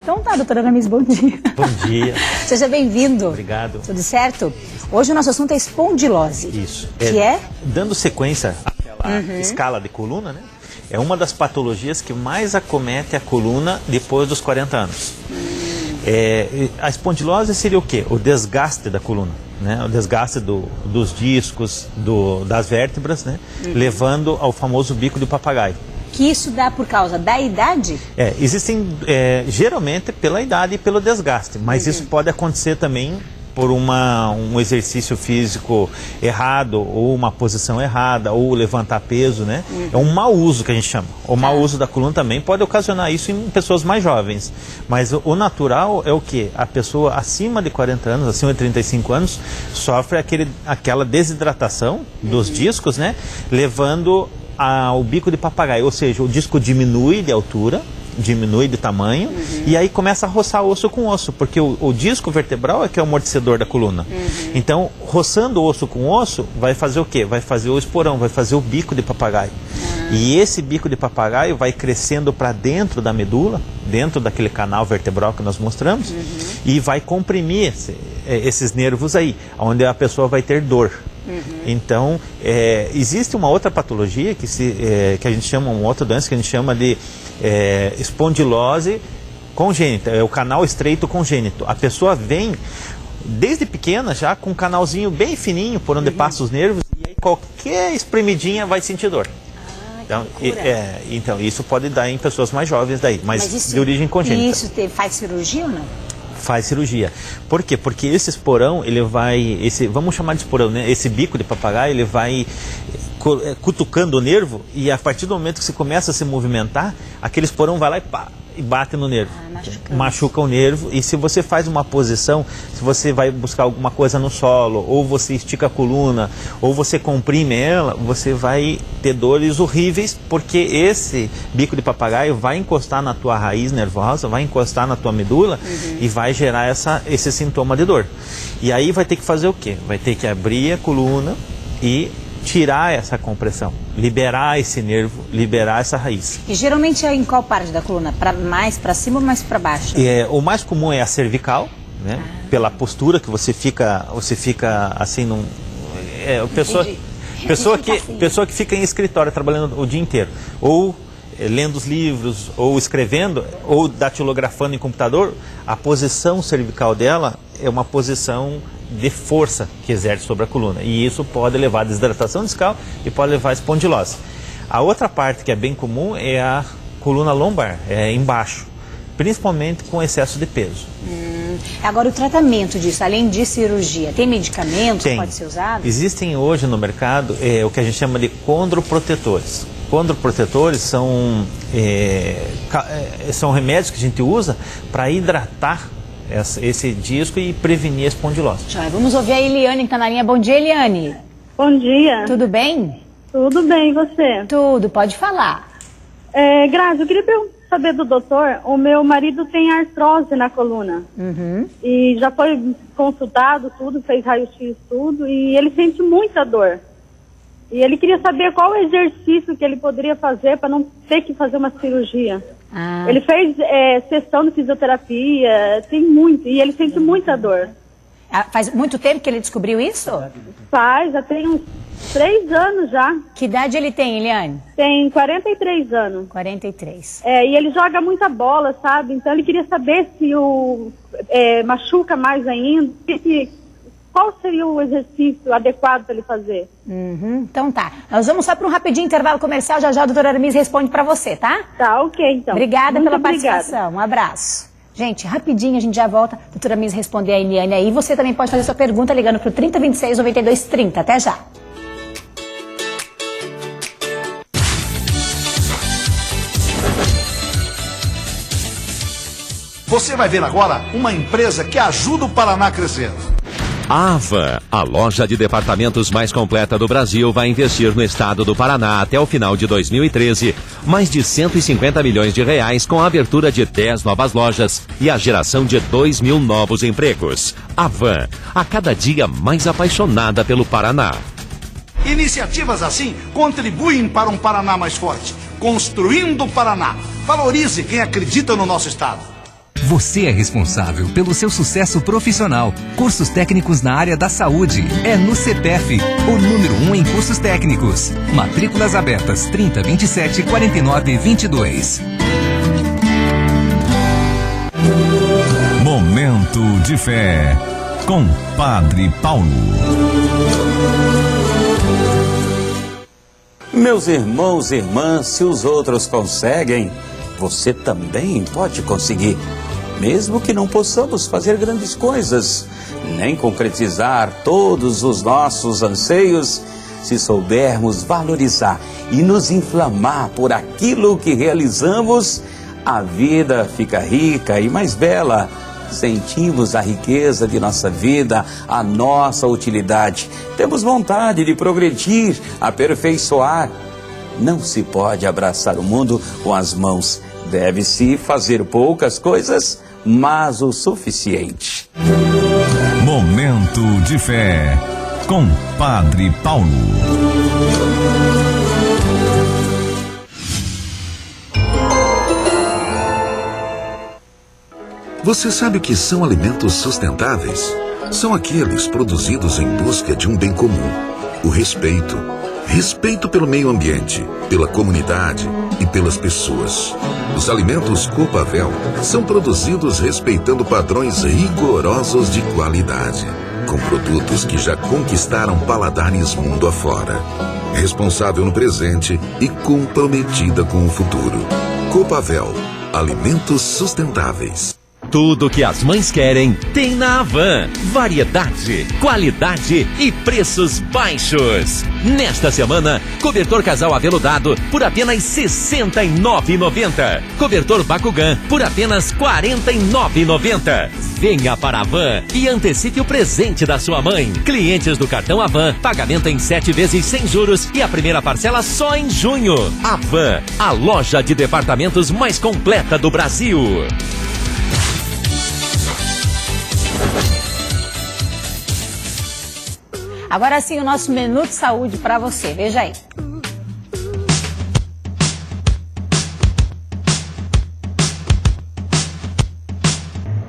Então tá, doutora Aramis, bom dia. Bom dia. Seja bem-vindo. Obrigado. Tudo certo? Hoje o nosso assunto é espondilose. Isso. Que é? Dando sequência àquela escala de coluna, né? É uma das patologias que mais acomete a coluna depois dos 40 anos. A espondilose seria o quê? O desgaste da coluna, né? O desgaste dos discos, das vértebras, né? Levando ao famoso bico de papagaio. Que isso dá por causa da idade? Existem, geralmente, pela idade e pelo desgaste, mas isso pode acontecer também por um exercício físico errado, ou uma posição errada, ou levantar peso, né? É um mau uso que a gente chama. O mau uso da coluna também pode ocasionar isso em pessoas mais jovens. Mas o natural é o quê? A pessoa acima de 40 anos, acima de 35 anos, sofre aquela desidratação dos discos, né? Levando ao bico de papagaio, ou seja, o disco diminui de altura, diminui de tamanho, e aí começa a roçar osso com osso, porque o disco vertebral é que é o amortecedor da coluna. Então, roçando osso com osso, vai fazer o quê? Vai fazer o esporão, vai fazer o bico de papagaio. E esse bico de papagaio vai crescendo para dentro da medula, dentro daquele canal vertebral que nós mostramos, e vai comprimir esses nervos aí, onde a pessoa vai ter dor. Então, existe uma outra patologia que a gente chama, uma outra doença que a gente chama de espondilose congênita, é o canal estreito congênito. A pessoa vem desde pequena já com um canalzinho bem fininho por onde passa os nervos, e aí qualquer espremidinha vai sentir dor. Então, isso pode dar em pessoas mais jovens daí, mas isso, de origem congênita. E isso faz cirurgia ou não? Faz cirurgia. Por quê? Porque esse esporão, ele vai, vamos chamar de esporão, né? Esse bico de papagaio, ele vai cutucando o nervo, e a partir do momento que você começa a se movimentar, aquele esporão vai lá e bate no nervo. Machuca o nervo, e se você faz uma posição, se você vai buscar alguma coisa no solo, ou você estica a coluna, ou você comprime ela, você vai ter dores horríveis, porque esse bico de papagaio vai encostar na tua raiz nervosa, vai encostar na tua medula e vai gerar esse sintoma de dor. E aí vai ter que fazer o quê? Vai ter que abrir a coluna e tirar essa compressão, liberar esse nervo, liberar essa raiz. E geralmente é em qual parte da coluna? Mais para cima ou mais para baixo? O mais comum é a cervical, né? Pela postura que você fica assim pessoa que fica em escritório trabalhando o dia inteiro, ou lendo os livros, ou escrevendo, ou datilografando em computador, a posição cervical dela é uma posição de força que exerce sobre a coluna, e isso pode levar a desidratação discal e pode levar a espondilose. A outra parte que é bem comum é a coluna lombar, embaixo, principalmente com excesso de peso. Agora, o tratamento disso, além de cirurgia, tem medicamento que pode ser usado? Existem hoje no mercado o que a gente chama de condroprotetores. Condroprotetores são remédios que a gente usa para hidratar esse disco e prevenir a espondilose. Vamos ouvir a Eliane que está na linha. Bom dia, Eliane. Bom dia. Tudo bem? Tudo bem, e você? Tudo, pode falar. Grazi, eu queria saber do doutor, o meu marido tem artrose na coluna. E já foi consultado tudo, fez raio-x tudo, e ele sente muita dor. E ele queria saber qual o exercício que ele poderia fazer para não ter que fazer uma cirurgia. Ele fez sessão de fisioterapia, tem muito, e ele sente muita dor. Faz muito tempo que ele descobriu isso? Faz, já tem uns 3 anos já. Que idade ele tem, Eliane? Tem 43 anos. 43. E ele joga muita bola, sabe? Então ele queria saber se machuca mais ainda, qual seria o exercício adequado para ele fazer. Então tá. Nós vamos só para um rapidinho intervalo comercial, já a doutora Aramis responde para você, tá? Tá, ok, então. Obrigada pela participação, um abraço. Gente, rapidinho a gente já volta, a doutora Aramis responder a Eliane aí. Você também pode fazer sua pergunta ligando para o 3026-9230. Até já. Você vai ver agora uma empresa que ajuda o Paraná a crescer. A Avan, a loja de departamentos mais completa do Brasil, vai investir no estado do Paraná até o final de 2013 mais de 150 milhões de reais com a abertura de 10 novas lojas e a geração de 2.000 novos empregos. Avan, a cada dia mais apaixonada pelo Paraná. Iniciativas assim contribuem para um Paraná mais forte. Construindo o Paraná. Valorize quem acredita no nosso estado. Você é responsável pelo seu sucesso profissional. Cursos técnicos na área da saúde. É no CPF, o número 1 em cursos técnicos. Matrículas abertas 30 27 49 22. Momento de fé com Padre Paulo. Meus irmãos e irmãs, se os outros conseguem, você também pode conseguir. Mesmo que não possamos fazer grandes coisas, nem concretizar todos os nossos anseios, se soubermos valorizar e nos inflamar por aquilo que realizamos, a vida fica rica e mais bela. Sentimos a riqueza de nossa vida, a nossa utilidade. Temos vontade de progredir, aperfeiçoar. Não se pode abraçar o mundo com as mãos. Deve-se fazer poucas coisas, mas o suficiente. Momento de fé com Padre Paulo. Você sabe o que são alimentos sustentáveis? São aqueles produzidos em busca de um bem comum, o respeito. Respeito pelo meio ambiente, pela comunidade e pelas pessoas. Os alimentos Copavel são produzidos respeitando padrões rigorosos de qualidade, com produtos que já conquistaram paladares mundo afora. Responsável no presente e comprometida com o futuro. Copavel, alimentos sustentáveis. Tudo que as mães querem tem na Havan. Variedade, qualidade e preços baixos. Nesta semana, cobertor casal aveludado por apenas R$ 69,90. Cobertor Bakugan por apenas R$ 49,90. Venha para a Havan e antecipe o presente da sua mãe. Clientes do cartão Havan, pagamento em 7 vezes sem juros e a primeira parcela só em junho. Havan, a loja de departamentos mais completa do Brasil. Agora sim, o nosso menu de saúde para você. Veja aí.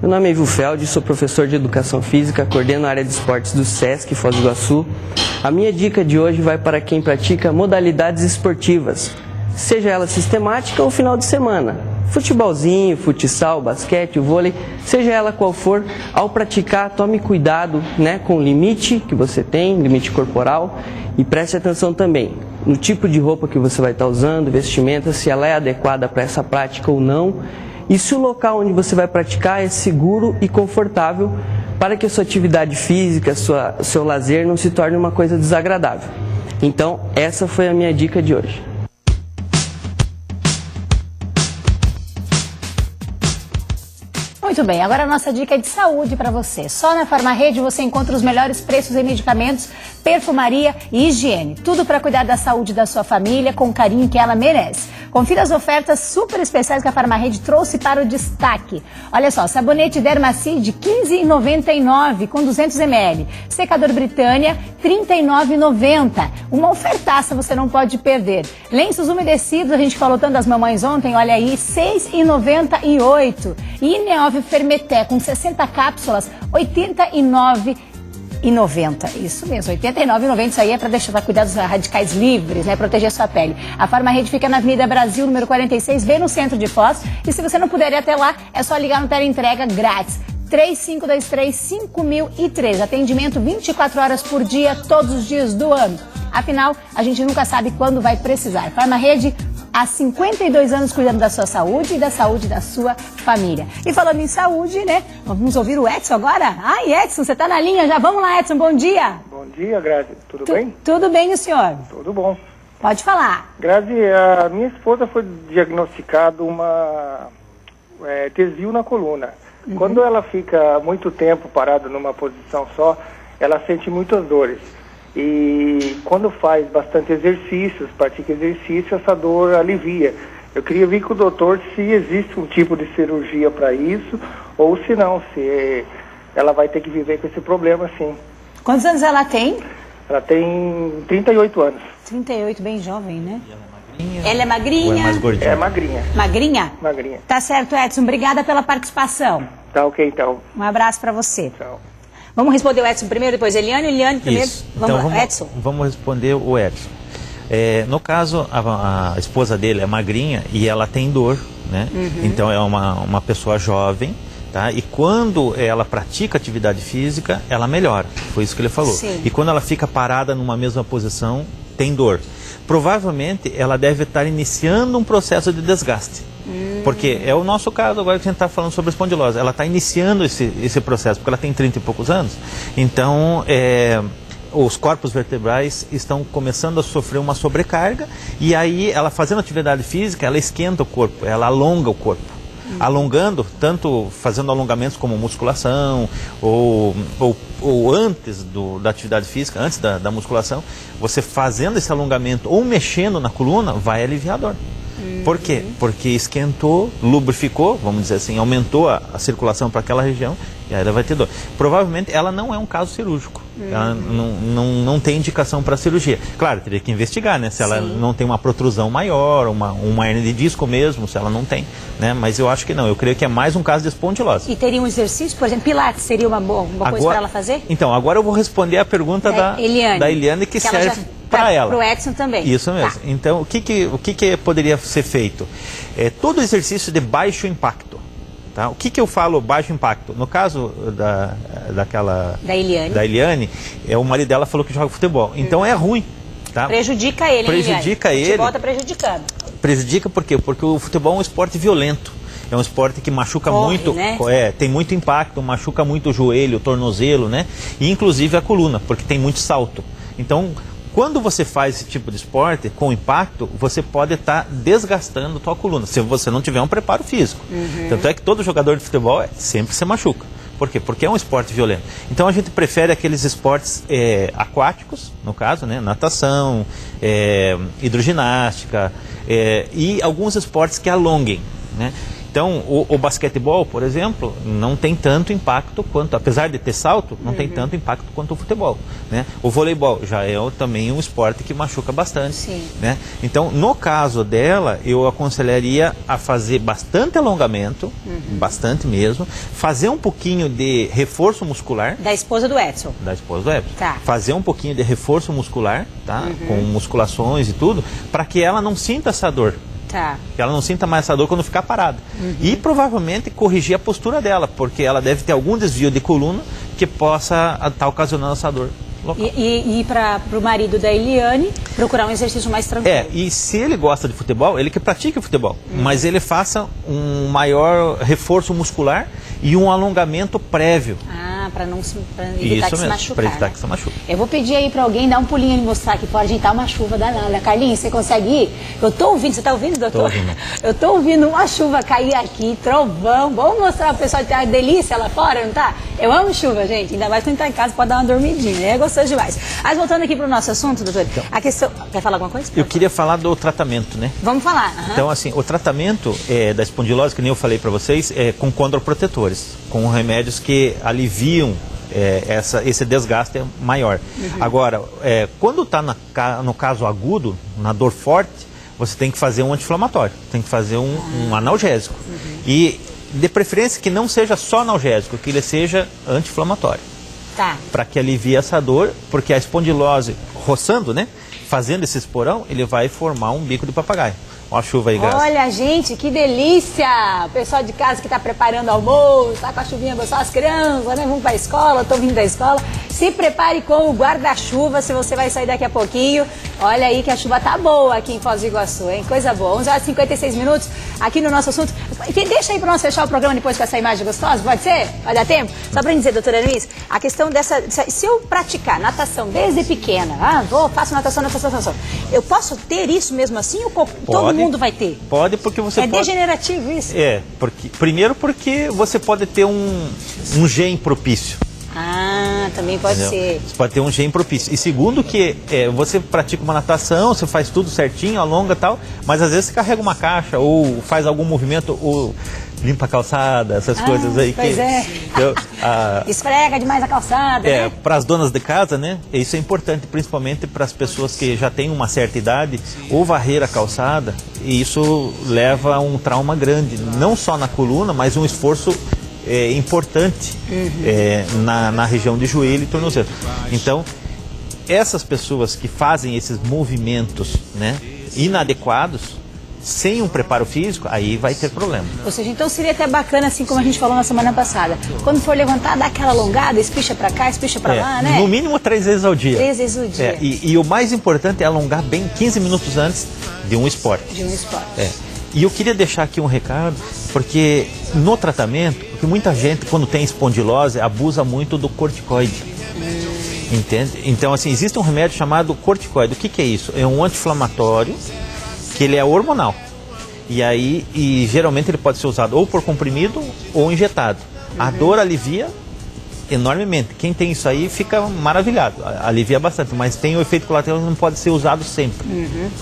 Meu nome é Ivo Feld, sou professor de Educação Física, coordeno a área de esportes do SESC Foz do Iguaçu. A minha dica de hoje vai para quem pratica modalidades esportivas, seja ela sistemática ou final de semana. Futebolzinho, futsal, basquete, vôlei, seja ela qual for, ao praticar, tome cuidado, com o limite que você tem, limite corporal, e preste atenção também no tipo de roupa que você vai estar usando, vestimenta, se ela é adequada para essa prática ou não, e se o local onde você vai praticar é seguro e confortável para que a sua atividade física, seu lazer não se torne uma coisa desagradável. Então, essa foi a minha dica de hoje. Muito bem, agora a nossa dica é de saúde para você. Só na Farmarrede você encontra os melhores preços em medicamentos, perfumaria e higiene. Tudo para cuidar da saúde da sua família com o carinho que ela merece. Confira as ofertas super especiais que a Farmarrede trouxe para o destaque. Olha só, sabonete Dermacide R$ 15,99 com 200 ml. Secador Britânia R$ 39,90. Uma ofertaça você não pode perder. Lenços umedecidos, a gente falou tanto das mamães ontem, olha aí, R$ 6,98. E Neove Fermeté com 60 cápsulas, R$ 89,90. Isso mesmo, R$ 89,90. Isso aí é para cuidar dos radicais livres, proteger a sua pele. A Farmarrede fica na Avenida Brasil, número 46, bem no centro de Foz. E se você não puder ir até lá, é só ligar no teleentrega grátis. 3523-5003. Atendimento 24 horas por dia, todos os dias do ano. Afinal, a gente nunca sabe quando vai precisar. Farmarrede, há 52 anos cuidando da sua saúde e da saúde da sua família. E falando em saúde, vamos ouvir o Edson agora? Ai, Edson, você está na linha já. Vamos lá, Edson, bom dia. Bom dia, Grazi. Tudo bem? Tudo bem, e o senhor? Tudo bom. Pode falar. Grazi, a minha esposa foi diagnosticada uma desvio na coluna. Uhum. Quando ela fica muito tempo parada numa posição só, ela sente muitas dores. E quando faz bastante exercícios, pratica exercício, essa dor alivia. Eu queria ver com o doutor se existe um tipo de cirurgia para isso, ou se não, se ela vai ter que viver com esse problema, sim. Quantos anos ela tem? Ela tem 38 anos. 38, bem jovem, né? Ela é magrinha? Ou é mais gordinha? É magrinha. Magrinha? Magrinha. Tá certo, Edson. Obrigada pela participação. Tá ok, então. Um abraço para você. Tchau. Vamos responder o Edson primeiro, depois Eliane. Eliane primeiro. Isso. Vamos, Então, Edson. Vamos responder o Edson. No caso, a esposa dele é magrinha e ela tem dor, né? Então é uma pessoa jovem, tá? E quando ela pratica atividade física, ela melhora. Foi isso que ele falou. Sim. E quando ela fica parada numa mesma posição, tem dor. Provavelmente ela deve estar iniciando um processo de desgaste. Porque é o nosso caso agora que a gente está falando sobre a espondilose. Ela está iniciando esse processo, porque ela tem 30 e poucos anos. Então, os corpos vertebrais estão começando a sofrer uma sobrecarga. E aí, ela fazendo atividade física, ela esquenta o corpo, ela alonga o corpo. Alongando, tanto fazendo alongamentos como musculação, ou antes da atividade física, antes da musculação, você fazendo esse alongamento ou mexendo na coluna, vai aliviar a dor. Por quê? Porque esquentou, lubrificou, vamos dizer assim, aumentou a circulação para aquela região e aí ela vai ter dor. Provavelmente ela não é um caso cirúrgico, ela não tem indicação para cirurgia. Claro, teria que investigar, né? Se ela não tem uma protrusão maior, uma hernia de disco mesmo, se ela não tem, né? Mas eu acho que não, eu creio que é mais um caso de espondilose. E teria um exercício, por exemplo, pilates seria uma coisa para ela fazer? Então, agora eu vou responder a pergunta da Eliane que serve para ela. Para o Edson também. Isso mesmo. Tá. Então, o que poderia ser feito? Todo exercício de baixo impacto. Tá? O que eu falo baixo impacto? No caso da Eliane, o marido dela falou que joga futebol. Então é ruim. Tá? Prejudica ele, Prejudica ele. O futebol está prejudicando. Prejudica por quê? Porque o futebol é um esporte violento. É um esporte que machuca muito, né? Tem muito impacto, machuca muito o joelho, o tornozelo, né? E inclusive a coluna, porque tem muito salto. Então, quando você faz esse tipo de esporte com impacto, você pode estar desgastando a tua coluna, se você não tiver um preparo físico. Tanto é que todo jogador de futebol sempre se machuca. Por quê? Porque é um esporte violento. Então a gente prefere aqueles esportes aquáticos, no caso, né? Natação, hidroginástica e alguns esportes que alonguem, né? Então, o basquetebol, por exemplo, não tem tanto impacto quanto, apesar de ter salto, não tem tanto impacto quanto o futebol, né? O voleibol já é também um esporte que machuca bastante, né? Então, no caso dela, eu aconselharia a fazer bastante alongamento, bastante mesmo, fazer um pouquinho de reforço muscular. Da esposa do Edson. Da esposa do Edson. Tá. Fazer um pouquinho de reforço muscular, tá? Com musculações e tudo, para que ela não sinta essa dor. Tá. Que ela não sinta mais essa dor quando ficar parada. E provavelmente corrigir a postura dela, porque ela deve ter algum desvio de coluna que possa estar ocasionando essa dor local. E para o marido da Eliane, procurar um exercício mais tranquilo. E se ele gosta de futebol, ele que pratique o futebol, mas ele faça um maior reforço muscular e um alongamento prévio. Para evitar que se machucar. Para evitar que se machuque. Eu vou pedir aí para alguém dar um pulinho e mostrar aqui fora. Gente, tá uma chuva danada. Carlinhos, você consegue ir? Eu tô ouvindo, você tá ouvindo, doutor? Tô ouvindo. Eu tô ouvindo uma chuva cair aqui, trovão. Vamos mostrar pro pessoal que tem uma delícia lá fora, não tá? Eu amo chuva, gente. Ainda mais quando tá em casa, pode dar uma dormidinha. É gostoso demais. Mas voltando aqui pro nosso assunto, doutor, a questão... Quer falar alguma coisa? Eu queria falar do tratamento, né? Vamos falar. Então, assim, o tratamento da espondilose, que nem eu falei para vocês, é com condroprotetores, com remédios que aliviam esse desgaste maior. Agora, quando está no caso agudo, na dor forte, você tem que fazer um anti-inflamatório, tem que fazer um analgésico. E, de preferência, que não seja só analgésico, que ele seja anti-inflamatório. Tá. Para que alivie essa dor, porque a espondilose, roçando, né? Fazendo esse esporão, ele vai formar um bico de papagaio. Olha a chuva aí, Graça. Olha, gente, que delícia! O pessoal de casa que está preparando almoço, tá com a chuvinha gostosa, as crianças, né? Vamos para a escola, estou vindo da escola. Se prepare com o guarda-chuva, se você vai sair daqui a pouquinho. Olha aí que a chuva tá boa aqui em Foz do Iguaçu, hein? Coisa boa. 11 horas e 56 minutos aqui no nosso assunto. Deixa aí para nós fechar o programa depois com essa imagem gostosa, pode ser? Vai dar tempo? Só para dizer, doutora Luiz, a questão se eu praticar natação desde pequena, faço natação, eu posso ter isso mesmo assim ou todo mundo vai ter? Pode, porque você pode... degenerativo isso? Primeiro porque você pode ter um gene propício. Também pode ser. Você pode ter um gene propício. E segundo que você pratica uma natação, você faz tudo certinho, alonga e tal, mas às vezes você carrega uma caixa ou faz algum movimento, ou limpa a calçada, essas coisas aí. Pois esfrega demais a calçada, né? Para as donas de casa, né? Isso é importante, principalmente para as pessoas que já têm uma certa idade, ou varrer a calçada, e isso leva a um trauma grande, não só na coluna, mas um esforço importante na região de joelho e tornozelo. Então, essas pessoas que fazem esses movimentos, né, inadequados, sem um preparo físico, aí vai ter problema. Ou seja, então seria até bacana, assim como a gente falou na semana passada, quando for levantar, dá aquela alongada, espicha pra cá, espicha pra lá, né? No mínimo 3 vezes ao dia. 3 vezes ao dia. E o mais importante é alongar bem 15 minutos antes de um esporte. E eu queria deixar aqui um recado, porque no tratamento, porque muita gente, quando tem espondilose, abusa muito do corticoide. Entende? Então, assim, existe um remédio chamado corticoide. O que é isso? É um anti-inflamatório, que ele é hormonal. E geralmente ele pode ser usado ou por comprimido ou injetado. A dor alivia enormemente. Quem tem isso aí fica maravilhado, alivia bastante, mas tem o efeito colateral que não pode ser usado sempre.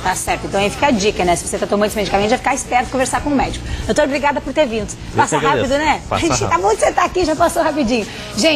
Tá certo, então aí fica a dica, né? Se você está tomando esse medicamento, já ficar esperto, conversar com o médico. Doutor, obrigada por ter vindo. Passa rápido, né? Passa rápido. Tá bom de você estar aqui, já passou rapidinho. Gente,